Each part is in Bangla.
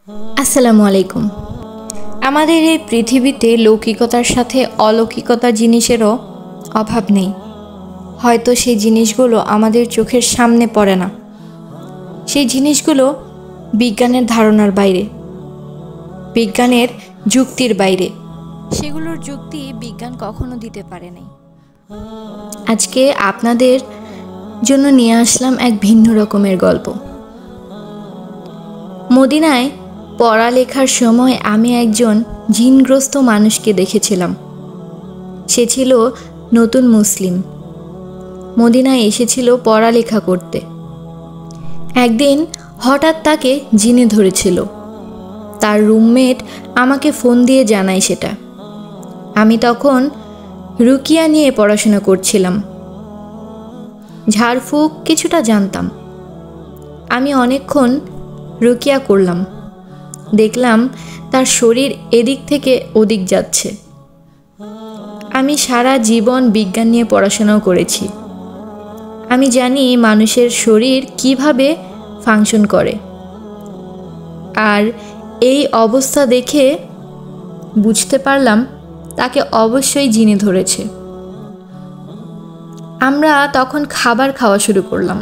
আসসালামু আলাইকুম। আমাদের এই পৃথিবীতে লৌকিকতার সাথে অলৌকিকতা জিনিসেরও অভাব নেই। হয়তো সেই জিনিসগুলো আমাদের চোখের সামনে পড়ে না, সেই জিনিসগুলো বিজ্ঞানের ধারণার বাইরে, বিজ্ঞানের যুক্তির বাইরে, সেগুলোর যুক্তি বিজ্ঞান কখনো দিতে পারে নাই। আজকে আপনাদের জন্য নিয়ে আসলাম এক ভিন্ন রকমের গল্প। মদিনায় পড়ালেখার সময় আমি একজন জিনগ্রস্ত মানুষকে দেখেছিলাম। সে ছিল নতুন মুসলিম, মদিনায় এসেছিল পড়ালেখা করতে। একদিন হঠাৎ তাকে জিনে ধরেছিল। তার রুমমেট আমাকে ফোন দিয়ে জানায় সেটা। আমি তখন রুকিয়া নিয়ে পড়াশোনা করছিলাম, ঝাড়ফুঁক কিছুটা জানতাম। আমি অনেকক্ষণ রুকিয়া করলাম, দেখলাম তার শরীর এদিক থেকে ওদিক যাচ্ছে। আমি সারা জীবন বিজ্ঞান নিয়ে পড়াশোনাও করেছি। আমি জানি মানুষের শরীর কিভাবে ফাংশন করে, আর এই অবস্থা দেখে বুঝতে পারলাম তাকে অবশ্যই জিনে ধরেছে। আমরা তখন খাবার খাওয়া শুরু করলাম।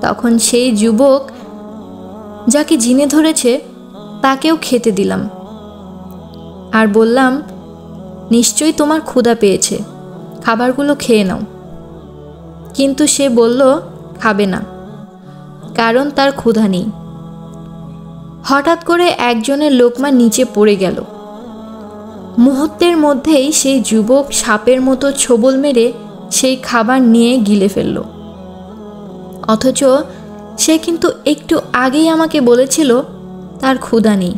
তখন সেই যুবক যাকে জিনে ধরেছে তাকেও খেতে দিলাম, আর বললাম, নিশ্চয়ই তোমার ক্ষুধা পেয়েছে, খাবারগুলো খেয়ে নাও। কিন্তু সে বলল খাবে না, কারণ তার ক্ষুধা নেই। হঠাৎ করে একজনের লোকমা নিচে পড়ে গেল। মুহূর্তের মধ্যেই সেই যুবক সাপের মতো ছোবল মেরে সেই খাবার নিয়ে গিলে ফেলল। অথচ সে কিন্তু একটু আগেই আমাকে বলেছিল তার ক্ষুধা নেই,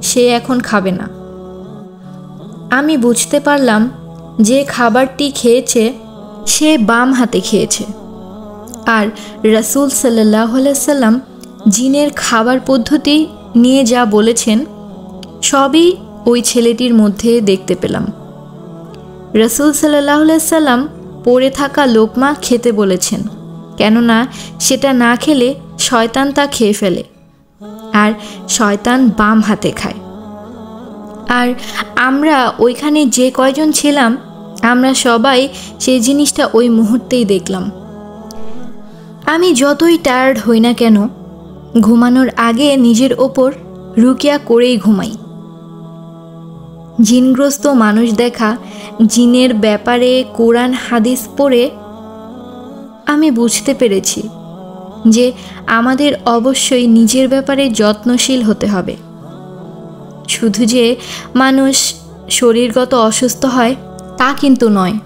সে এখন খাবে না। আমি বুঝতে পারলাম যে খাবারটি খেয়েছে সে বাম হাতে খেয়েছে, আর রাসূল সাল্লাল্লাহু আলাইহি সাল্লাম জিনের খাবার পদ্ধতি নিয়ে যা বলেছেন সবই ওই ছেলেটির মধ্যে দেখতে পেলাম। রাসূল সাল্লাল্লাহু আলাইহি সাল্লাম পড়ে থাকা লোকমা খেতে বলেছেন, কেননা সেটা না খেলে শয়তান তা খেয়ে ফেলে, আর শয়তান বাম হাতে খায়। আর আমরা ওইখানে যে কয়জন ছিলাম আমরা সবাই সেই জিনিসটা ওই মুহূর্তেই দেখলাম। আমি যতই টায়ার্ড হই না কেন, ঘুমানোর আগে নিজের ওপর রুকিয়া করেই ঘুমাই। জিনগ্রস্ত মানুষ দেখা, জিনের ব্যাপারে কোরআন হাদিস পড়ে আমি বুঝতে পেরেছি যে আমাদের অবশ্যই নিজের ব্যাপারে যত্নশীল হতে হবে। শুধু যে মানুষ শরীরগত অসুস্থ হয় তা কিন্তু নয়।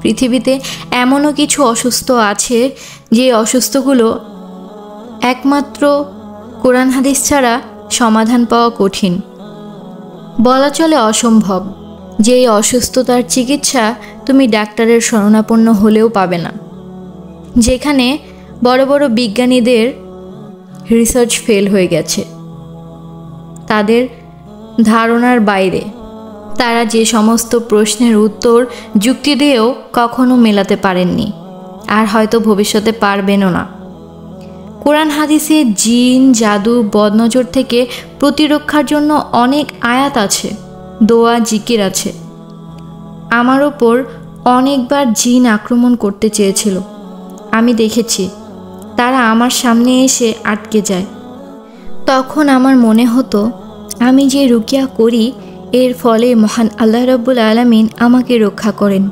পৃথিবীতে এমনও কিছু অসুস্থ আছে যে অসুস্থগুলো একমাত্র কোরআন হাদিস ছাড়া সমাধান পাওয়া কঠিন, বলা চলে অসম্ভব। যে অসুস্থতার চিকিৎসা তুমি ডাক্তারের শরণাপন্ন হলেও পাবে না, যেখানে বড় বড় বিজ্ঞানীদের রিসার্চ ফেল হয়ে গেছে, তাদের ধারণার বাইরে। তারা যে সমস্ত প্রশ্নের উত্তর যুক্তি দিয়েও কখনো মেলাতে পারেননি, আর হয়তো ভবিষ্যতে পারবেনও না। কোরআন হাদিসে জিন, জাদু, বদনজর থেকে প্রতিরক্ষার জন্য অনেক আয়াত আছে, দোয়া, জিকির আছে। আমার ওপর অনেকবার জিন আক্রমণ করতে চেয়েছিল, আমি দেখেছি। তারা আমার সামনে এসে আটকে যায়। তখন আমার মনে হতো আমি যে রুকিয়া করি এর ফলে মহান আল্লাহ রাব্বুল আলামিন আমাকে রক্ষা করেন।